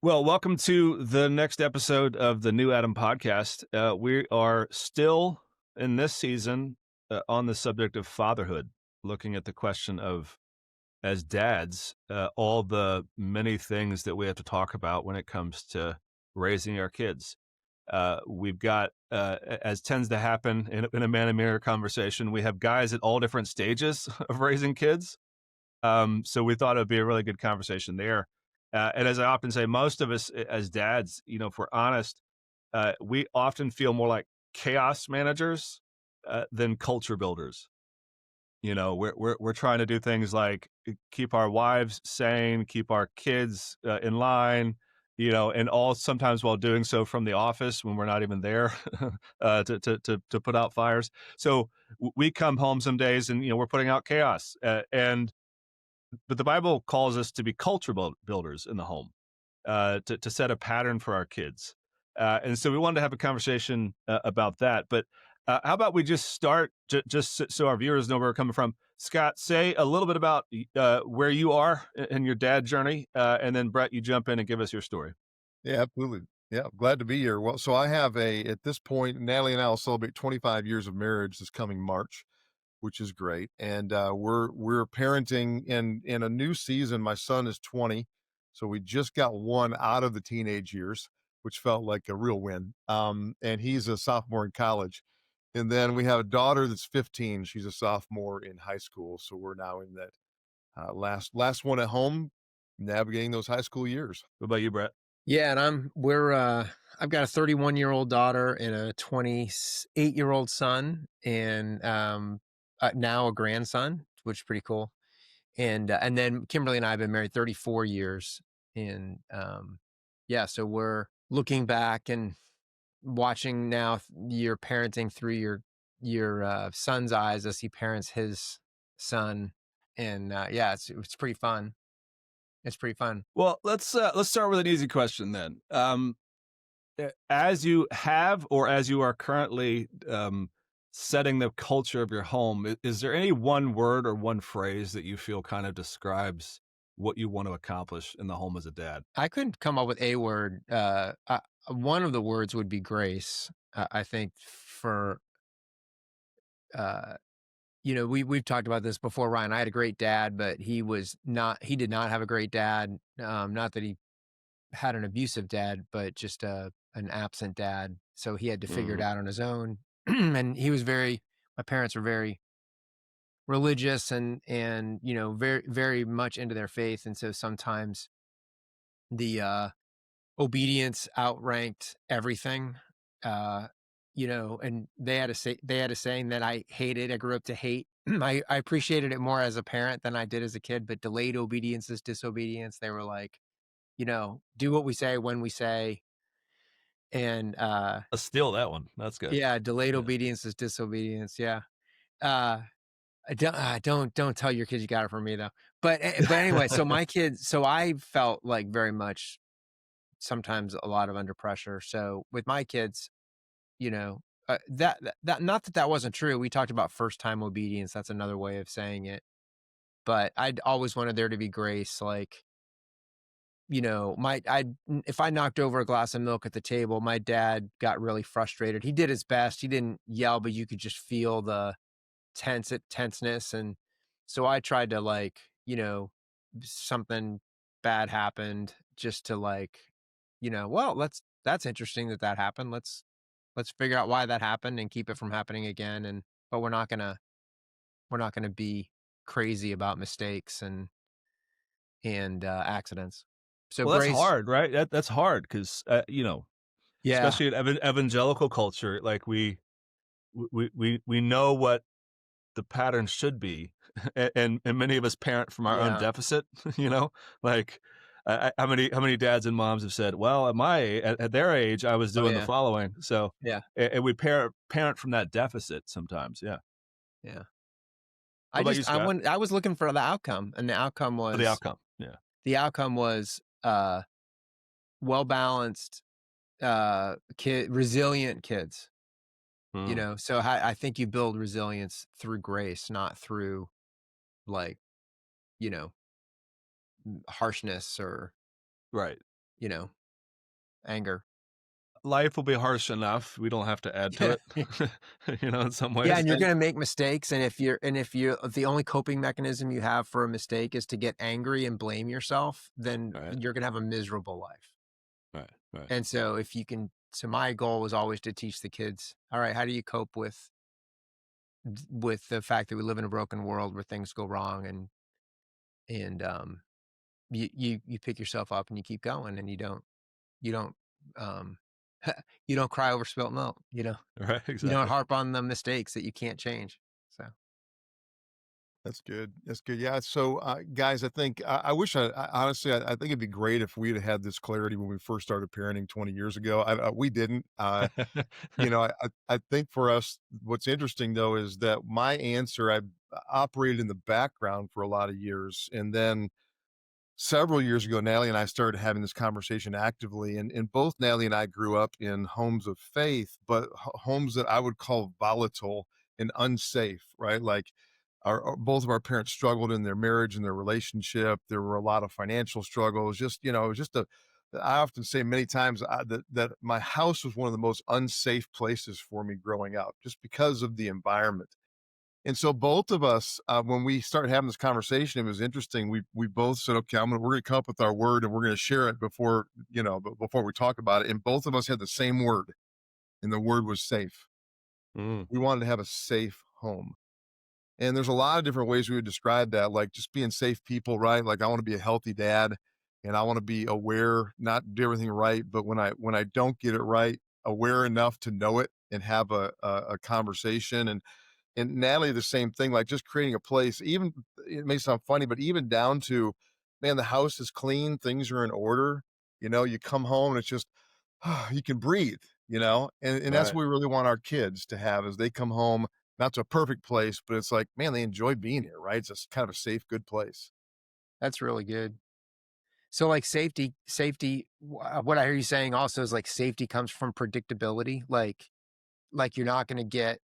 Well, welcome to the next episode of the New Adam podcast. We are still in this season on the subject of fatherhood, looking at the question of, as dads, all the many things that we have to talk about when it comes to raising our kids. We've got, as tends to happen in a man and mirror conversation, we have guys at all different stages of raising kids. So we thought it would be a really good conversation there. And as I often say, most of us as dads, if we're honest, we often feel more like chaos managers than culture builders. We're trying to do things like keep our wives sane, keep our kids in line, and all sometimes while doing so from the office when we're not even there to put out fires. So we come home some days and we're putting out chaos, but the Bible calls us to be culture builders in the home, to set a pattern for our kids. And so we wanted to have a conversation about that. But how about we just start, so our viewers know where we're coming from? Scott, say a little bit about where you are in your dad journey. And then, Brett, you jump in and give us your story. Yeah, absolutely. Yeah, glad to be here. Well, so I have at this point, Natalie and I will celebrate 25 years of marriage this coming March, which is great. And we're parenting in a new season. My son is 20, so we just got one out of the teenage years, which felt like a real win. And he's a sophomore in college. And then we have a daughter that's 15. She's a sophomore in high school. So we're now in that last one at home, navigating those high school years. What about you, Brett? Yeah, and I've got a 31-year-old daughter and a 28-year-old son, and now a grandson, which is pretty cool. And then Kimberly and I have been married 34 years, and yeah, so we're looking back and watching now your parenting through your son's eyes as he parents his son, and yeah, it's pretty fun. It's pretty fun. Well, let's start with an easy question then. As you have, or as you are currently setting the culture of your home, is there any one word or one phrase that you feel kind of describes what you want to accomplish in the home as a dad? I couldn't come up with a word. One of the words would be grace. I think for uh, we've talked about this before, Ryan. I had a great dad, but he did not have a great dad. Not that he had an abusive dad, but just an absent dad. So he had to figure it Mhm. out on his own. And my parents were very religious and very very much into their faith, and so sometimes the obedience outranked everything. Uh, and they had a saying that I hated. I grew up to hate. I appreciated it more as a parent than I did as a kid, but delayed obedience is disobedience. They were like, do what we say when we say. And Let's steal that one. That's good. yeah, delayed Yeah. obedience is disobedience. Yeah. Uh don't tell your kids you got it from me though. But anyway, so my kids, so I felt like very much sometimes a lot of under pressure. So with my kids, that not that that wasn't true. We talked about first time obedience. That's another way of saying it. But I'd always wanted there to be grace. Like, if I knocked over a glass of milk at the table, my dad got really frustrated. He did his best. He didn't yell, but you could just feel the tenseness. And so I tried to something bad happened just to well, that's interesting that happened. Let's figure out why that happened and keep it from happening again. But we're not gonna be crazy about mistakes and accidents. So Well, that's grace, hard, right? That's hard because yeah, especially in evangelical culture, like we know what the pattern should be, and many of us parent from our own yeah, deficit. Like how many dads and moms have said, "Well, at their age, I was oh doing the yeah, following." So, yeah, and we parent from that deficit sometimes. Yeah. yeah. What about you, Scott? I was looking for the outcome, and For the outcome. Yeah. the outcome was well balanced, resilient kids. Mm, So I think you build resilience through grace, not through like you know harshness or right. you know, anger. Life will be harsh enough. We don't have to add to Yeah. it, in some Yeah, ways. and you're gonna make mistakes, and if the only coping mechanism you have for a mistake is to get angry and blame yourself, then Right, you're gonna have a miserable life. right, right, And so if you can so my goal was always to teach the kids, all right, how do you cope with the fact that we live in a broken world where things go wrong, and you pick yourself up and you keep going, and you don't um you don't cry over spilt milk, right, you don't exactly. harp on the mistakes that you can't change. So That's good. That's good. Yeah. So, guys, I think I wish honestly, I think it'd be great if we'd had this clarity when we first started parenting 20 years ago. We didn't. I think for us, what's interesting though is that my answer, I operated in the background for a lot of years, and then several years ago, Natalie and I started having this conversation actively, and both Natalie and I grew up in homes of faith, but homes that I would call volatile and unsafe, right? Like both of our parents struggled in their marriage and their relationship. There were a lot of financial struggles. It was just a. I often say many times that my house was one of the most unsafe places for me growing up, just because of the environment. And so both of us, when we started having this conversation, it was interesting. We both said, "Okay, we're gonna come up with our word, and we're gonna share it before we talk about it." And both of us had the same word, and the word was safe. Mm, We wanted to have a safe home. And there's a lot of different ways we would describe that, like just being safe people, right? Like I want to be a healthy dad, and I want to be aware, not do everything right, but when I don't get it right, aware enough to know it and have a conversation. And Natalie, the same thing, like just creating a place, even it may sound funny, but even down to, man, the house is clean, things are in order. You come home and it's just, you can breathe, and that's right. what we really want our kids to have is they come home, not to a perfect place, but it's like, man, they enjoy being here, right? It's just kind of a safe, good place. that's really good. So like safety, what I hear you saying also is like safety comes from predictability. Like you're not going to get,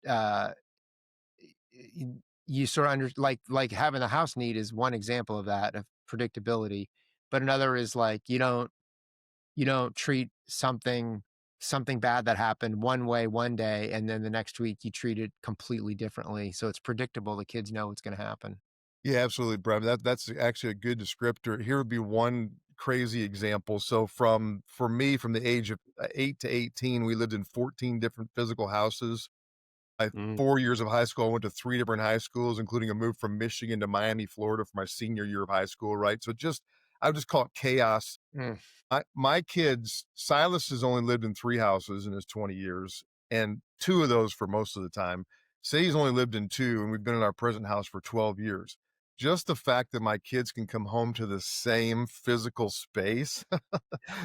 uh, you sort of like having a house need is one example of that, of predictability. But another is like, you don't treat something bad that happened one way one day, and then the next week you treat it completely differently. So it's predictable. The kids know what's going to happen. Yeah, absolutely, Brad. That's actually a good descriptor. Here would be one crazy example. So for me, from the age of 8 to 18, we lived in 14 different physical houses. I 4 years of high school, I went to 3 different high schools, including a move from Michigan to Miami, Florida for my senior year of high school, right? So I would just call it chaos. Mm. My kids, Silas has only lived in 3 houses in his 20 years, and 2 of those for most of the time. Sadie's only lived in 2, and we've been in our present house for 12 years. Just the fact that my kids can come home to the same physical space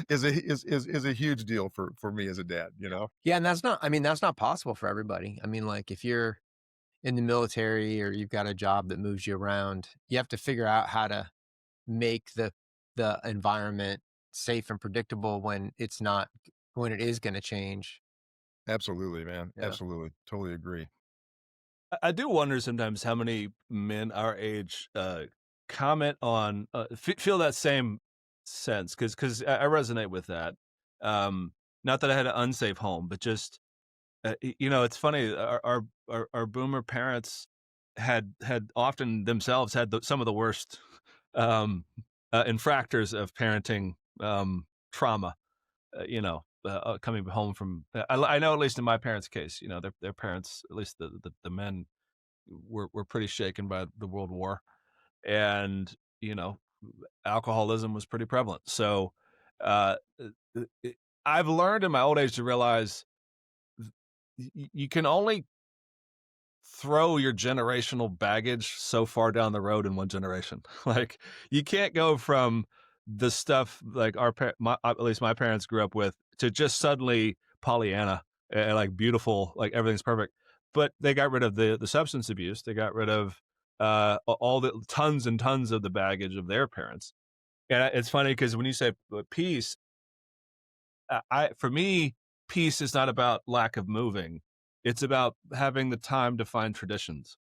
is a huge deal for me as a dad, you know? Yeah, and that's not possible for everybody. I mean, like if you're in the military or you've got a job that moves you around, you have to figure out how to make the environment safe and predictable when it is going to change. Absolutely, man. Yeah. Absolutely. Totally agree. I do wonder sometimes how many men our age comment on feel that same sense because I resonate with that. Not that I had an unsafe home, but just it's funny. Our boomer parents had often themselves had some of the worst infractors of parenting trauma. Coming home from I know at least in my parents' case, their parents, at least the men were pretty shaken by the World War, and you know, alcoholism was pretty prevalent. So, I've learned in my old age to realize you can only throw your generational baggage so far down the road in one generation. Like you can't go from the stuff like at least my parents grew up with to just suddenly Pollyanna and like beautiful, like everything's perfect. But they got rid of the substance abuse. They got rid of all the tons and tons of the baggage of their parents. And it's funny because when you say peace, I for me, peace is not about lack of moving. It's about having the time to find traditions.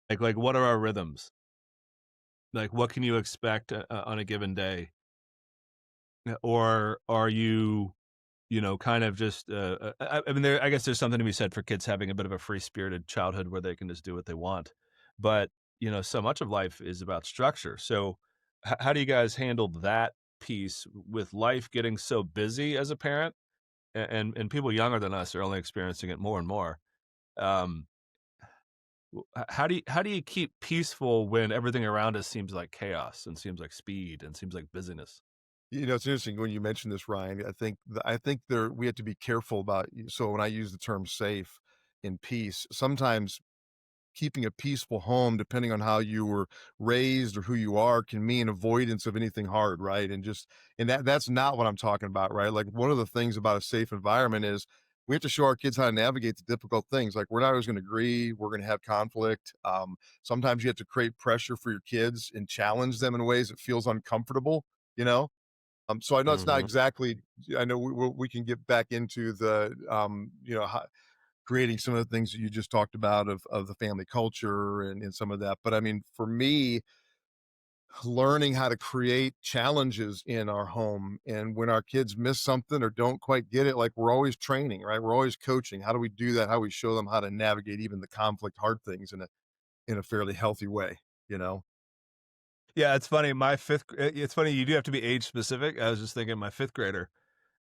Like what are our rhythms? Like what can you expect on a given day? or are you, kind of just, I mean, I guess there's something to be said for kids having a bit of a free-spirited childhood where they can just do what they want. But, so much of life is about structure. So how do you guys handle that piece with life getting so busy as a parent? And people younger than us are only experiencing it more and more. Um, how do you keep peaceful when everything around us seems like chaos and seems like speed and seems like busyness? It's interesting when you mentioned this, Ryan. I think there we have to be careful about. So when I use the term safe and peace, sometimes keeping a peaceful home, depending on how you were raised or who you are, can mean avoidance of anything hard, right? And that's not what I'm talking about, right? Like one of the things about a safe environment is we have to show our kids how to navigate the difficult things. Like we're not always going to agree, we're going to have conflict. Sometimes you have to create pressure for your kids and challenge them in ways that feels uncomfortable, you know. So I know it's not Mhm. exactly. I know we can get back into the creating some of the things that you just talked about of the family culture and some of that. But I mean, for me, learning how to create challenges in our home and when our kids miss something or don't quite get it, like we're always training, right? We're always coaching. How do we do that? How do we show them how to navigate even the conflict, hard things in a fairly healthy way, you know? Yeah, it's funny. It's funny you do have to be age specific. I was just thinking my fifth grader.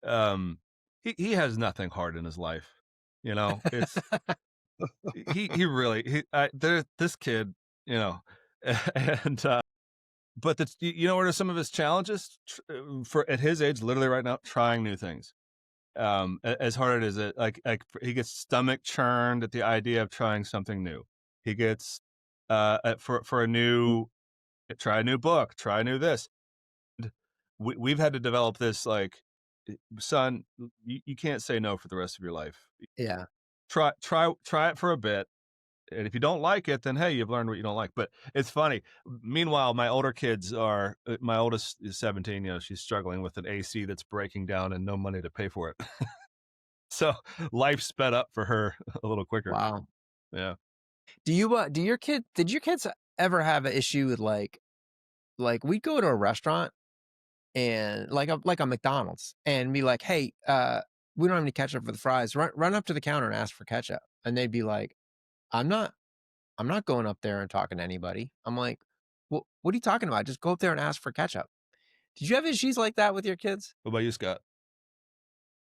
Um, he has nothing hard in his life. It's he really this kid, you know, and but what are some of his challenges for at his age, literally right now, trying new things. As hard as it like he gets stomach churned at the idea of trying something new. He gets for a new try a new book, try a new this. We've had to develop this like, son, you can't say no for the rest of your life. Yeah. Try it for a bit, and if you don't like it, then hey, you've learned what you don't like. But it's funny. Meanwhile, my oldest is 17. She's struggling with an AC that's breaking down and no money to pay for it. So life sped up for her a little quicker. Wow. Yeah. Did your kids ever have an issue with like we'd go to a restaurant and like a McDonald's and be like, "Hey, we don't have any ketchup for the fries. Run up to the counter and ask for ketchup." And they'd be like, "I'm not I'm not going up there and talking to anybody." I'm like, what are you talking about? Just go up there and ask for ketchup." Did you have issues like that with your kids? What about you, Scott?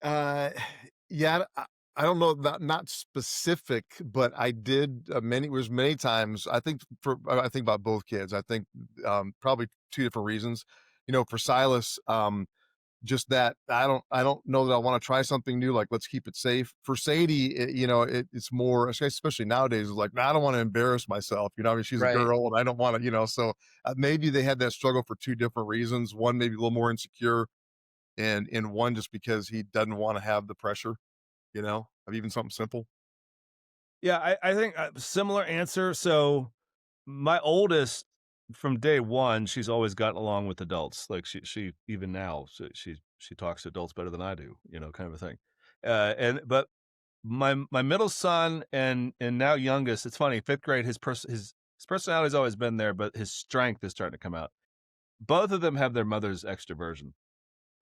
Uh, yeah, I don't know, not specific, but I did many times. I think about both kids. I think probably two different reasons. For Silas, just that I don't know that I want to try something new. Like let's keep it safe. For Sadie, it's more, especially nowadays. It's like "Nah, I don't want to embarrass myself. I mean, she's a Right. girl, and I don't want to. So maybe they had that struggle for two different reasons. One maybe a little more insecure and in one just because he doesn't wanna have the pressure, of even something simple. Yeah, I think similar answer. So my oldest, from day one, she's always gotten along with adults. Like she even now, she talks to adults better than I do. Kind of a thing. And but my middle son and now youngest, it's funny. Fifth grade, his personality's always been there, but his strength is starting to come out. Both of them have their mother's extroversion.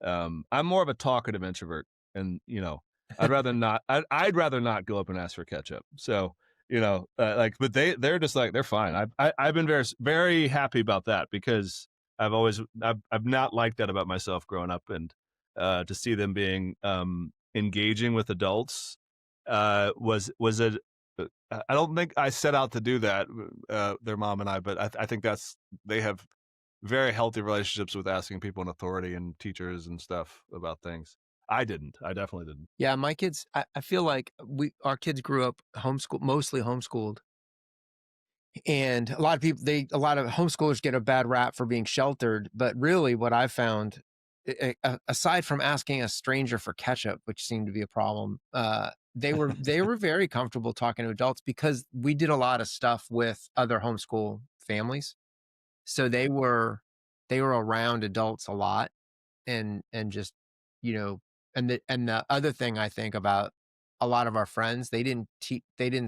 I'm more of a talkative introvert, and I'd rather not go up and ask for ketchup. So but they're just like they're fine. I've been very happy about that because I've not liked that about myself growing up, and to see them being engaging with adults was a I don't think I set out to do that, their mom and I, but I think they have very healthy relationships with asking people in authority and teachers and stuff about things. I didn't. I definitely didn't. Yeah, my kids, I feel like our kids grew up mostly homeschooled. And a lot of homeschoolers get a bad rap for being sheltered, but really what I found, aside from asking a stranger for ketchup, which seemed to be a problem, they were very comfortable talking to adults because we did a lot of stuff with other homeschool families. So they were around adults a lot and just, you know, and the other thing I think about a lot of our friends, they didn't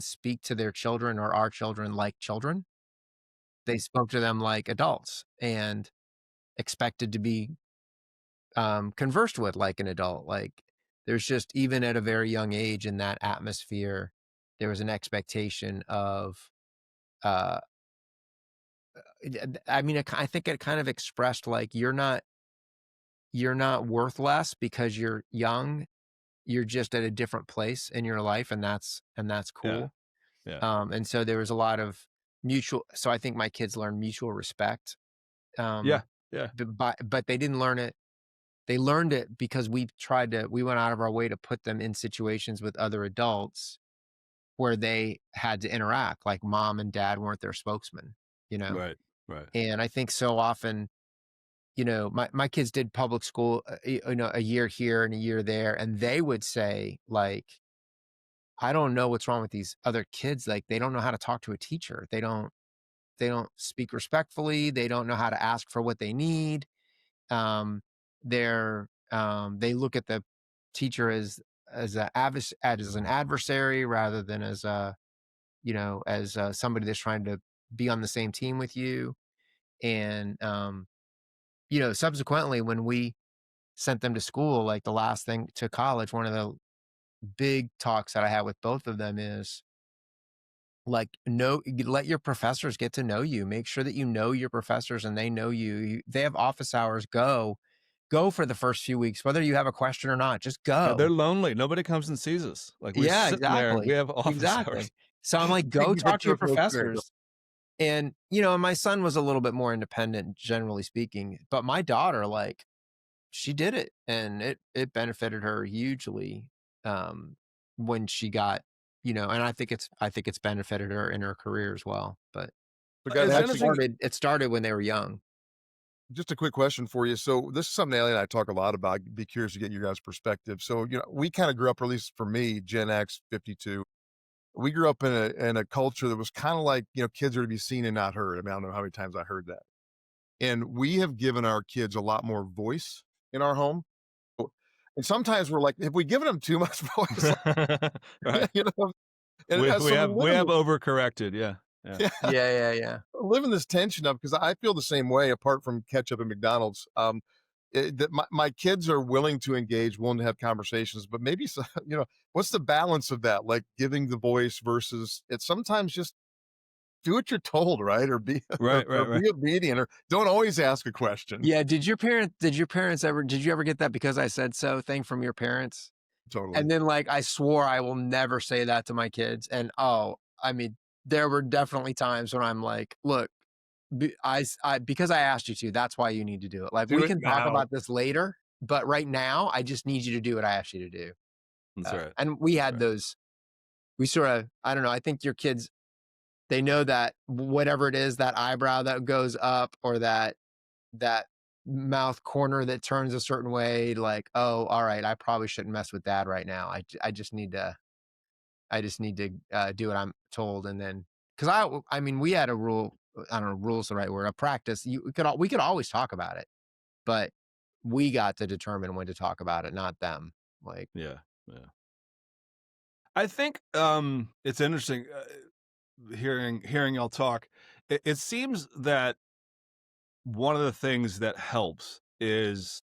speak to their children or our children like children. They spoke to them like adults and expected to be conversed with like an adult. Like there's just even at a very young age in that atmosphere, there was an expectation of uh I mean, I think it kind of expressed like you're not worth less because you're young. You're just at a different place in your life, and that's Yeah. cool. Yeah. And so there was a lot of mutual. So I think my kids learned mutual respect. Yeah. Um, Yeah. but they didn't learn it. They learned it because we went out of our way to put them in situations with other adults where they had to interact. Like mom and dad weren't their spokesman, you know. Right. Right. And I think so often, my kids did public school, a year here and a year there, and they would say, like, "I don't know what's wrong with these other kids, like, they don't know how to talk to a teacher. They don't speak respectfully, they don't know how to ask for what they need." They look at the teacher as an adversary rather than as somebody that's trying to be on the same team with you, and, subsequently, when we sent them to school, like the last thing to college, one of the big talks that I had with both of them is like, no, let your professors get to know you. Make sure that you know your professors and they know you. They have office hours. Go for the first few weeks, whether you have a question or not. Just Yeah, they're go. lonely. Nobody comes and sees us. Like we're Yeah, sitting there. We exactly. have office hours. Exactly. So I'm like, go You get talk to to your a full experience. professors. And, my son was a little bit more independent, generally speaking, but my daughter, like, she did it, and it benefited her hugely, when she got, and I think it's benefited her in her career as well, but So, guys, it It's actually, interesting. started when they were young. just a quick question for you. So, this is something Ellie and I talk a lot about. I'd be curious to get your guys' perspective. So, we kind of grew up, or at least for me, Gen X, 52. We grew up in a culture that was kind of like, kids are to be seen and not heard. I mean, I don't know how many times I heard that. And we have given our kids a lot more voice in our home. And sometimes we're like, have we given them too much voice? Right. you know, and We so we have live we in have this, overcorrected. Yeah. Yeah. yeah, Yeah, yeah, yeah. live in this tension of, because I feel the same way. Apart from ketchup and McDonald's, that my kids are willing to engage, willing to have conversations, but maybe so, what's the balance of that? Like giving the voice versus it's sometimes just do what you're told, right? Or be or, Right. or Right. Right. be obedient, or don't always ask a question. Yeah, did you ever get that "because I said so" thing from your parents? Totally. And then, like, I swore I will never say that to my kids, and, I mean, there were definitely times when I'm like, "Look, because I asked you to, that's why you need to do it. Like, Do we it can talk now. about this later, but right now, I just need you to do what I asked you to do." That's right. And we That's had right. those we sorta I don't know, I think your kids, they know that whatever it is, that eyebrow that goes up or that mouth corner that turns a certain way, like, "Oh, alright, I probably shouldn't mess with dad right now. I just need to do what I'm told," and then, because I mean, we had a rule. I don't know, rule's the right word, a practice. We could always talk about it, but we got to determine when to talk about it, not them. Like, Yeah. Yeah. I think it's interesting hearing y'all talk. It seems that one of the things that helps is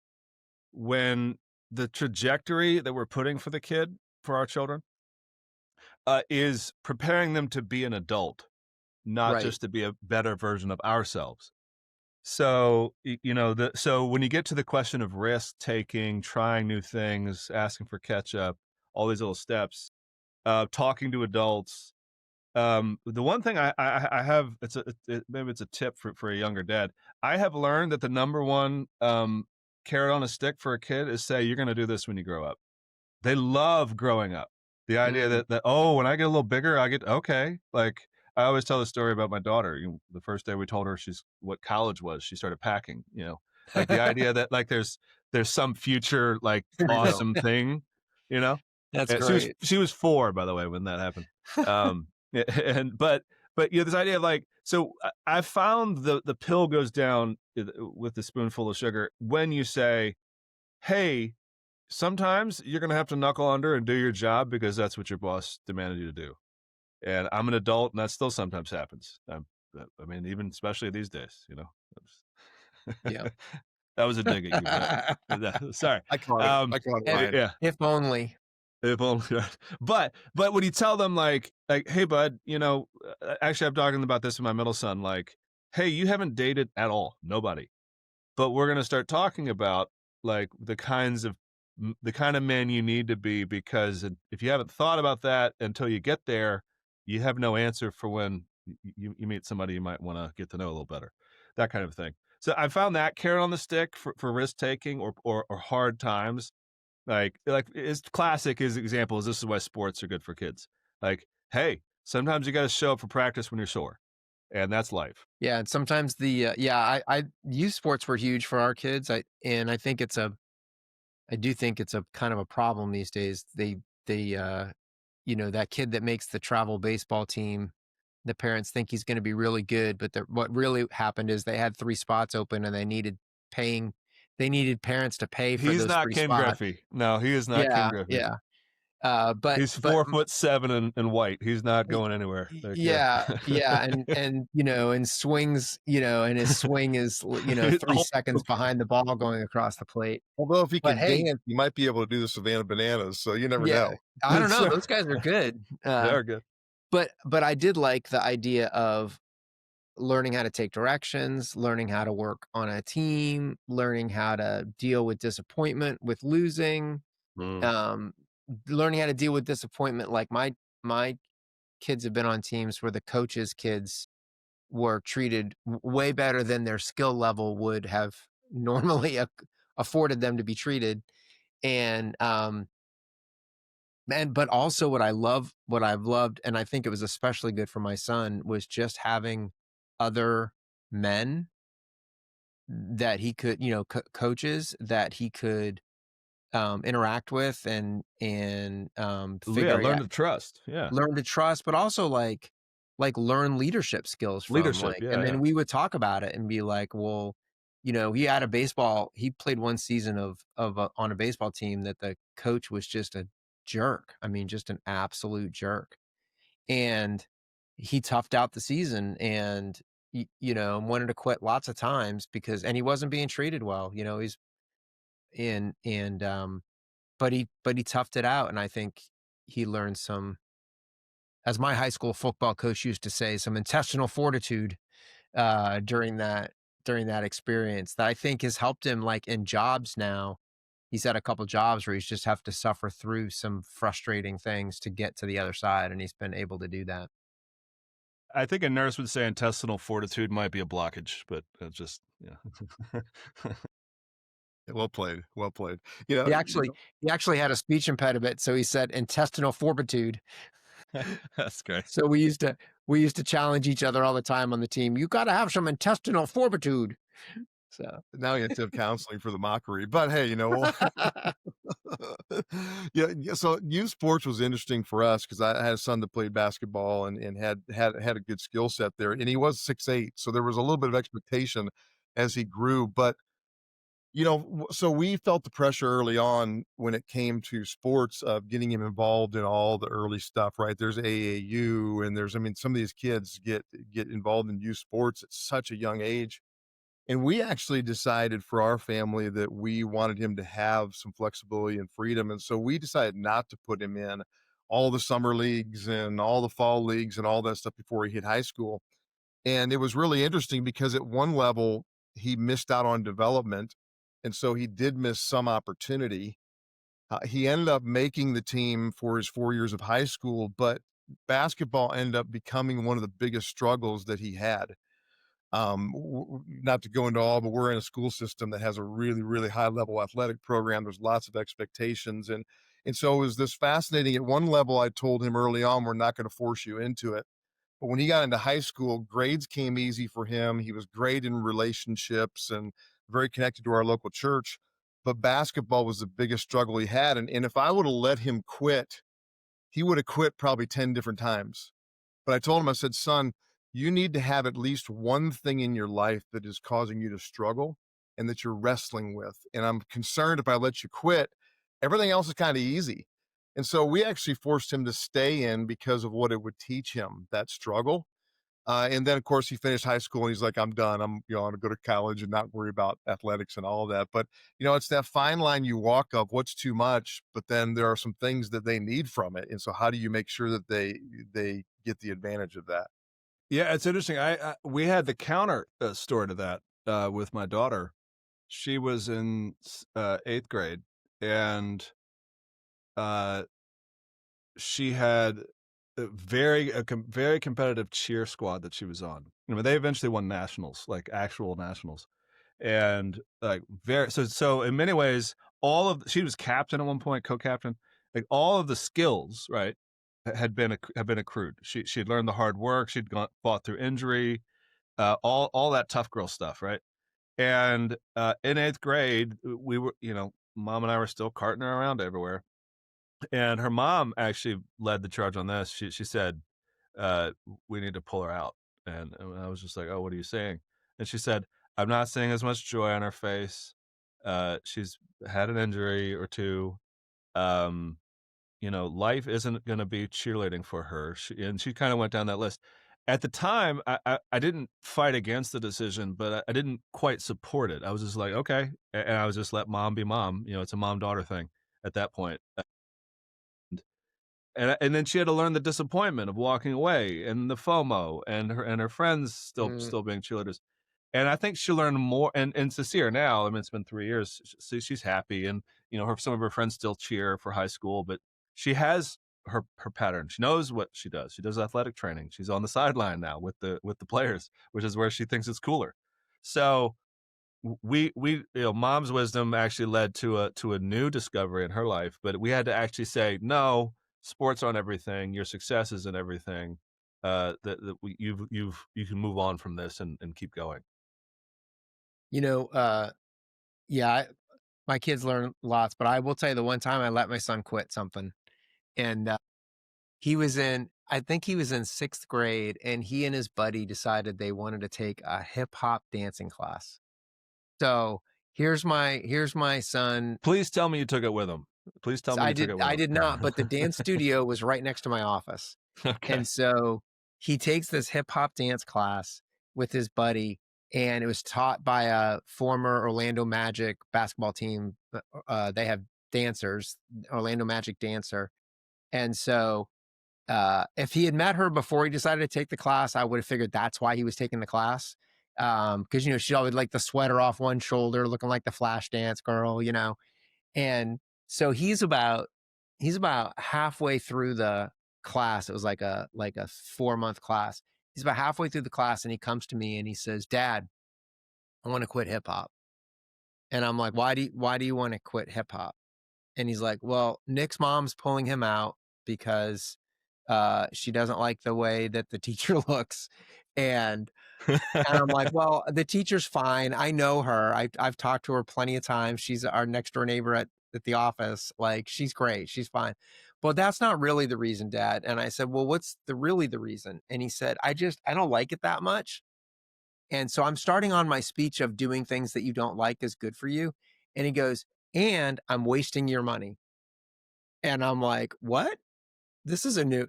when the trajectory that we're putting for the kid, for our children, is preparing them to be an adult, not right. just to be a better version of ourselves. So, so when you get to the question of risk taking, trying new things, asking for catch up, all these little steps, talking to adults. The one thing I have, maybe it's a tip for a younger dad. I have learned that the number one carrot on a stick for a kid is say you're going to do this when you grow up. They love growing up. The idea Mm. that oh, when I get a little bigger, I get okay. Like I always tell the story about my daughter. The first day we told her she's what college was, she started packing. Like the idea that like there's some future like There you go. awesome thing. You know, That's and great. she was 4 by the way when that happened. And but this idea of like so I found the pill goes down with the spoonful of sugar when you say, hey, sometimes you're going to have to knuckle under and do your job because that's what your boss demanded you to do. And I'm an adult, and that still sometimes happens. I mean, even especially these days. Yeah. That was a dig at you, but sorry. I caught it. Um, I caught it, If Ryan. yeah, if only. if only. But when you tell them like, hey, bud, actually, I'm talking about this with my middle son. Like, hey, you haven't dated at all, nobody. But we're gonna start talking about, like, the kind of man you need to be, because if you haven't thought about that until you get there, you have no answer for when you meet somebody you might wanna get to know a little better, that kind of thing. So I found that carrot on the stick for risk taking or hard times. Like, it's classic his example is this is why sports are good for kids. Like, hey, sometimes you gotta show up for practice when you're sore, and that's life. Yeah, and sometimes I youth sports were huge for our kids. I think I do think it's a kind of a problem these days. That kid that makes the travel baseball team, the parents think he's going to be really good, but what really happened is they had 3 spots open and paying they needed parents to pay for He's those not 3 Ken spots. Griffey. No, he is not Ken Yeah, Griffey. yeah. He's But 4'7" and white. He's not Y going anywhere. Like, yeah. yeah, yeah, and swings, and his swing is, He's 3 al seconds behind the ball going across the plate. Although if he But can hey, dance, he might be able to do the Savannah Bananas, so you never yeah, know. I don't know, So those guys are good. They are good. But I did like the idea of learning how to take directions, learning how to work on a team, learning how to deal with disappointment, with losing, Mm. um, learning how to deal with disappointment. Like my kids have been on teams where the coaches' kids were treated way better than their skill level would have normally afforded them to be treated. And but also what I've loved, and I think it was especially good for my son, was just having other men that he could, coaches that he could interact with and Yeah, figure learn out, to trust. Yeah. learn to trust, but also like learn leadership skills from, Leadership. like, Yeah, and yeah. then we would talk about it and be like, well, he played one season on a baseball team that the coach was just a jerk. I mean, just an absolute jerk. And he toughed out the season and wanted to quit lots of times and he wasn't being treated well. He's in and but he toughed it out, and I think he learned some, as my high school football coach used to say, some intestinal fortitude uh, during that during that experience that I think has helped him, like, in jobs now. He's had a couple jobs where he's just have to suffer through some frustrating things to get to the other side, and he's been able to do that. I think a nurse would say intestinal fortitude might be a blockage, but just yeah. well played, well played. You know, He you actually know, he actually had a speech impediment, so he said intestinal fortitude. That's great. So we used to challenge each other all the time on the team. You got to have some intestinal fortitude. So now you have to have counseling for the mockery, but hey, yeah, yeah. So youth sports was interesting for us because I had a son that played basketball and had a good skill set there, and he was 6'8", so there was a little bit of expectation as he grew. But so we felt the pressure early on when it came to sports of getting him involved in all the early stuff. Right? There's AAU, and I mean, some of these kids get involved in youth sports at such a young age. And we actually decided for our family that we wanted him to have some flexibility and freedom. And so we decided not to put him in all the summer leagues and all the fall leagues and all that stuff before he hit high school. And it was really interesting because at one level, he missed out on development. And so he did miss some opportunity. He ended up making the team for his 4 years of high school, but basketball ended up becoming one of the biggest struggles that he had. Not to go into all, but we're in a school system that has a really, really high level athletic program. There's lots of expectations. And so it was this fascinating. At one level, I told him early on, we're not going to force you into it. But when he got into high school, grades came easy for him. He was great in relationships and very connected to our local church. But basketball was the biggest struggle he had. And if I would have let him quit, he would have quit probably 10 different times. But I told him, I said, son, you need to have at least one thing in your life that is causing you to struggle and that you're wrestling with. And I'm concerned if I let you quit, everything else is kind of easy. And so we actually forced him to stay in because of what it would teach him, that struggle. And then, of course, he finished high school and he's like, I'm done. I'm going to go to college and not worry about athletics and all of that. But, it's that fine line you walk of what's too much, but then there are some things that they need from it. And so how do you make sure that they get the advantage of that? Yeah, it's interesting. We had the counter story to that with my daughter. She was in 8th grade, and uh, she had very competitive cheer squad that she was on. They eventually won nationals, like actual nationals, and like very so in many ways, she was captain at one point, co-captain, like all of the skills, right, had been accrued. She'd learned the hard work. She'd fought through injury, all that tough girl stuff, right? And in 8th grade, we were, mom and I were still carting her around everywhere. And her mom actually led the charge on this. She said, we need to pull her out. And I was just like, oh, what are you saying? And she said, I'm not seeing as much joy on her face. She's had an injury or two. Um, life isn't going to be cheerleading for her. And she kind of went down that list. At the time, I didn't fight against the decision, but I didn't quite support it. I was just like, okay. And I was just let mom be mom. It's a mom daughter thing at that point. And then she had to learn the disappointment of walking away and the FOMO and her friends Mm. still being cheerleaders. And I think she learned more, and to see her now, I mean, it's been 3 years, she's happy, and, some of her friends still cheer for high school, but she has her pattern. She knows what she does. She does athletic training. She's on the sideline now with the players, which is where she thinks it's cooler. So we mom's wisdom actually led to a new discovery in her life, but we had to actually say, no, sports aren't everything, your success isn't everything, you can move on from this and keep going. You know, yeah, my kids learn lots, but I will tell you the one time I let my son quit something, and I think he was in 6th grade, and he and his buddy decided they wanted to take a hip hop dancing class. So here's my son. Please tell me you took it with him. Please tell me you took it with I him. did not, but the dance studio was right next to my office. Okay. And so he takes this hip hop dance class with his buddy, and it was taught by a former Orlando Magic basketball team. They have dancers, Orlando Magic dancer. And so if he had met her before he decided to take the class, I would have figured that's why he was taking the class. Because she always like the sweater off one shoulder, looking like the flash dance girl. And so he's about halfway through the class. It was like a 4-month class. He's about halfway through the class and he comes to me and he says, "Dad, I want to quit hip hop." And I'm like, "Why do you want to quit hip hop?" And he's like, "Well, Nick's mom's pulling him out because she doesn't like the way that the teacher looks." And I'm like, "Well, the teacher's fine. I know her. I've talked to her plenty of times. She's our next door neighbor at the office. Like, she's great. She's fine." "But that's not really the reason, Dad." And I said, "Well, what's really the reason?" And he said, I don't like it that much. And so I'm starting on my speech of doing things that you don't like is good for you." And he goes, "And I'm wasting your money." And I'm like, "What?" This is a new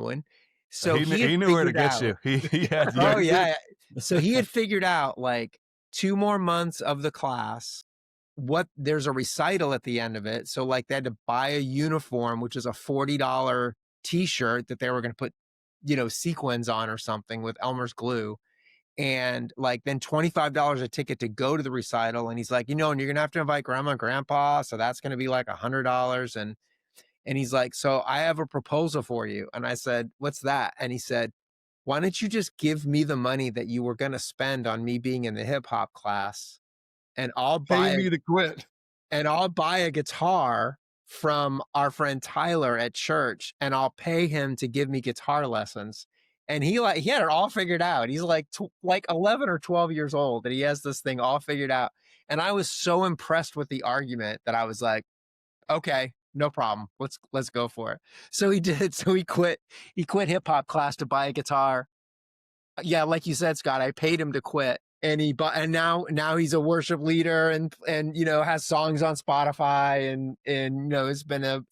one. So he had He knew where to figured get out. you. He had Oh, you. yeah. So he had figured out, like, 2 more months of the class, there's a recital at the end of it. So, like, they had to buy a uniform, which is a $40 T-shirt that they were gonna put, sequins on or something with Elmer's glue, and, like, then $25 a ticket to go to the recital, and he's like, "And you're gonna have to invite grandma and grandpa, so that's gonna be, like, $100," and he's like, "So I have a proposal for you." And I said, "What's that?" And he said, "Why don't you just give me the money that you were going to spend on me being in the hip hop class, and Pay me to quit. I'll buy a guitar from our friend Tyler at church, and I'll pay him to give me guitar lessons." And he had it all figured out. He's like 11 or 12 years old, and he has this thing all figured out. And I was so impressed with the argument that I was like, "Okay, no problem. Let's go for it." So he did. So he quit hip hop class to buy a guitar. Yeah, like you said, Scott, I paid him to quit. And now he's a worship leader and has songs on Spotify and it's been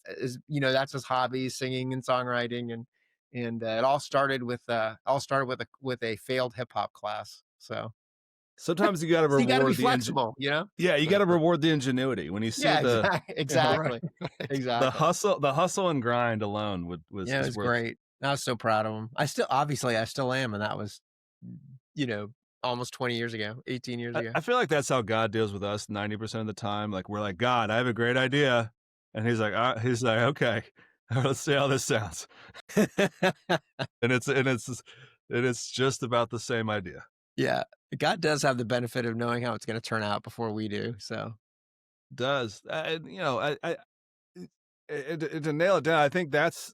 that's his hobby, singing and songwriting. And And it all started with a failed hip hop class. So Sometimes you got to so you got to be reward flexible, you know? yeah, you got to reward the ingenuity when you see Yeah, the you know Right, exactly, right. exactly. the hustle and grind alone would was Yeah, it is was worth. great. I was so proud of him. I still am, and that was, you know, almost 20 years ago, 18 years ago. I feel like that's how God deals with us 90% of the time. Like we're like, God, I have a great idea, and he's like, okay, let's see how this sounds, and it's just about the same idea. Yeah, God does have the benefit of knowing how it's gonna turn out before we do, so Does to nail it down, I think that's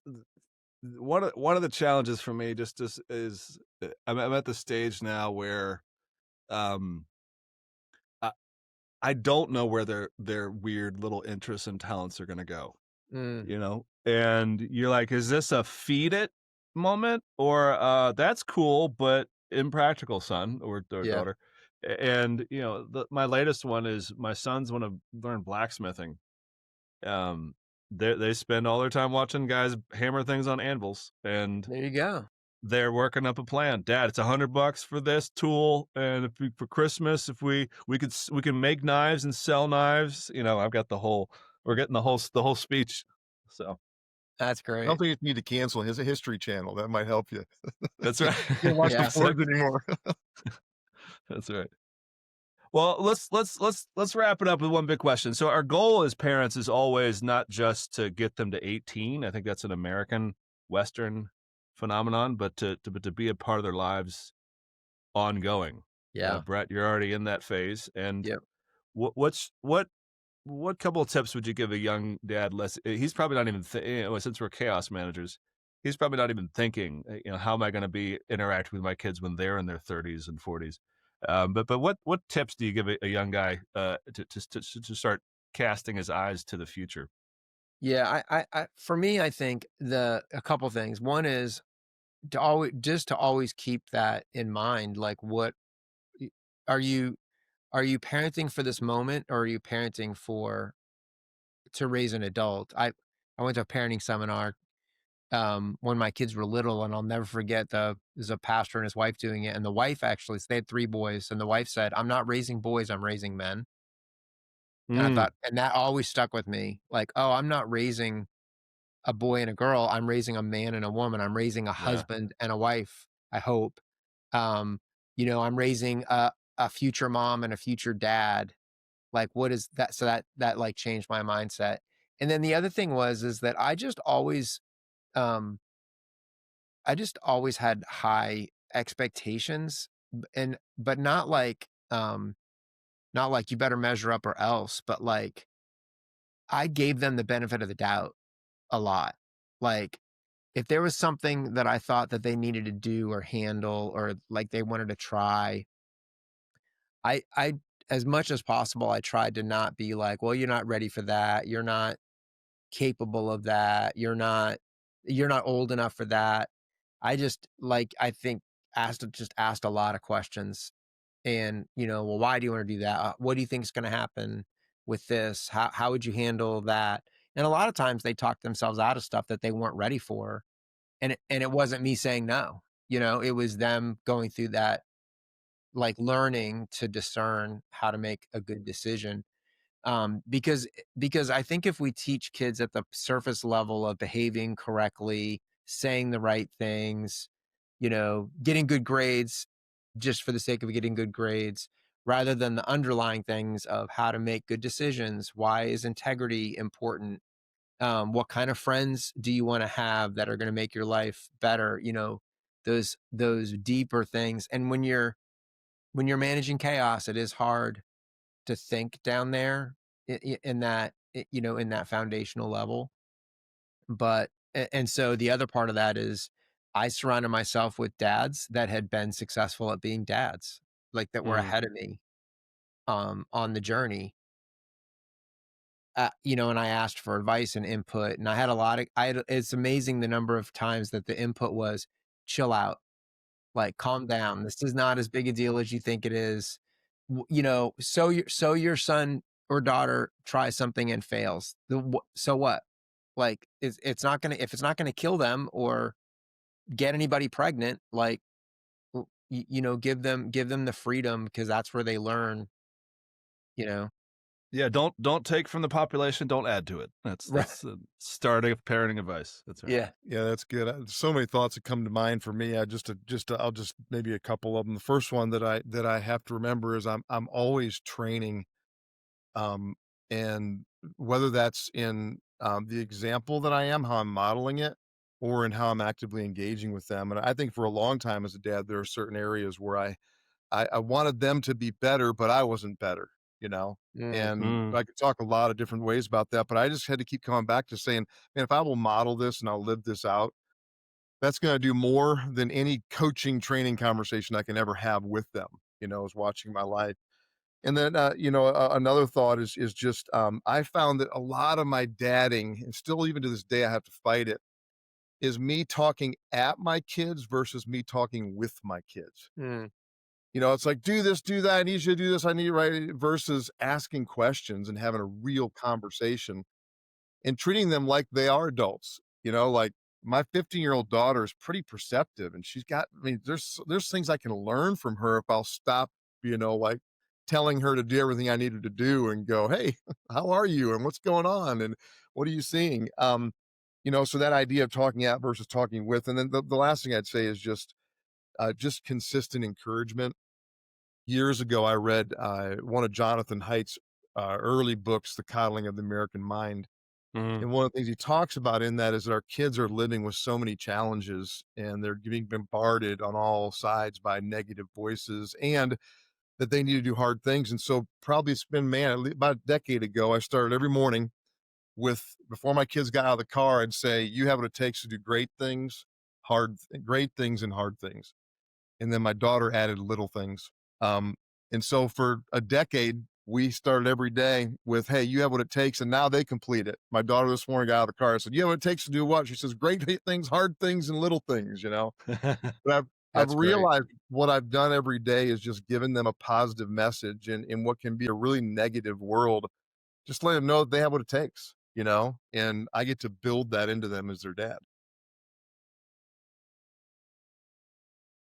one of the challenges for me. Just is I'm at the stage now where um I, I don't know where their weird little interests and talents are going to go. mm, And you're like, is this a feed it moment or that's cool but impractical, son or yeah, daughter? And my latest one is my sons want to learn blacksmithing. um they spend all their time watching guys hammer things on anvils, and there you go. they're working up a plan. Dad, it's $100 for this tool, and for Christmas, if we can make knives and sell knives. I've got the whole we're getting the whole speech. So That's I don't great. think you need to cancel his History Channel. That might help you. that's You right. can't watch the Yeah, Fords Exactly. anymore. That's right. Well, let's wrap it up with one big question. So our goal as parents is always not just to get them to 18. I think that's an American Western phenomenon, but to be a part of their lives ongoing. yeah, Brett, you're already in that phase, and yep. what couple of tips would you give a young dad? He's probably not even since we're chaos managers, he's probably not even thinking, how am I going to be interacting with my kids when they're in their 30s and 40s? But what tips do you give a young guy to start casting his eyes to the future? Yeah, for me, I think a couple things. One is to always keep that in mind, like, y are you are you parenting for this moment, or are you parenting to raise an adult? I went to a parenting seminar, when my kids were little, and I'll never forget there's a pastor and his wife doing it, and the wife actually, so they had 3 boys, and the wife said, "I'm not raising boys, I'm raising men." And I Mm, thought, and that always stuck with me, like, "Oh, I'm not raising a boy and a girl, I'm raising a man and a woman, I'm raising a yeah, husband and a wife, I hope." Um, I'm raising a future mom and a future dad. Like, what is that? So that like changed my mindset. And then the other thing is that um I just always had high expectations, but not like you better measure up or else, but like I gave them the benefit of the doubt a lot. Like, if there was something that I thought that they needed to do or handle, or like they wanted to try, I as much as possible, I tried to not be like, "Well, you're not ready for that. You're not capable of that. You're not old enough for that." I just, like, I think asked a lot of questions, and, "Well, why do you wanna do that? What do you think is gonna happen with this? How would you handle that?" And a lot of times they talk themselves out of stuff that they weren't ready for, and it wasn't me saying no. It was them going through that, like, learning to discern how to make a good decision. Because I think if we teach kids at the surface level of behaving correctly, saying the right things, getting good grades just for the sake of getting good grades, rather than the underlying things of how to make good decisions. Why is integrity important? What kind of friends do you want to have that are going to make your life better? Those deeper things. And when you're managing chaos, it is hard to think down there, in that foundational level. And so the other part of that is I surrounded myself with dads that had been successful at being dads, like, that were mm, ahead of me, on the journey. And I asked for advice and input, and I had a lot of I had it's amazing the number of times that the input was, "Chill out, like, calm down. This is not as big a deal as you think it is. So your son or daughter tries something and fails. So what? Like, it's not gonna if it's not gonna kill them, or get anybody pregnant, like, give them the freedom because that's where they learn, you know? Yeah, don't take from the population, don't add to it. That's Right. that's the starting of parenting advice. That's right. Yeah. Yeah, that's good. So many thoughts that come to mind for me. I'll just maybe a couple of them. The first one that I have to remember is I'm always training, um, and whether that's in the example that I am, how I'm modeling it, or in how I'm actively engaging with them. And I think for a long time as a dad, there are certain areas where I wanted them to be better, but I wasn't better, you know? Mm, And Mm. I could talk a lot of different ways about that, but I just had to keep coming back to saying, man, if I will model this and I'll live this out, that's going to do more than any coaching training conversation I can ever have with them, is watching my life. And then, another thought is just, I found that a lot of my dadding, and still even to this day, I have to fight it, is me talking at my kids versus me talking with my kids. mm, It's like, do this, do that. I need you to do this. I need you right versus asking questions and having a real conversation and treating them like they are adults. Like my 15-year-old daughter is pretty perceptive and I mean, there's things I can learn from her if I'll stop, like telling her to do everything I needed to do and go, hey, how are you? And what's going on? And what are you seeing? So that idea of talking at versus talking with. And then the last thing I'd say is just consistent encouragement. Years ago, I read one of Jonathan Haidt's early books, The Coddling of the American Mind. Mhm. And one of the things he talks about in that is that our kids are living with so many challenges and they're being bombarded on all sides by negative voices and that they need to do hard things. And so, probably it's been, man, about a decade ago, I started every morning before my kids got out of the car, I'd say, you have what it takes to do great things and hard things. And then my daughter added little things. Um, and so for a decade, we started every day with, "Hey, you have what it takes," and now they complete it. My daughter this morning got out of the car. I said, "You have what it takes to do what?" She says, "Great things, hard things, and little things." But I've that's great. realized what I've done every day is just giving them a positive message in what can be a really negative world. Just let them know that they have what it takes, and I get to build that into them as their dad.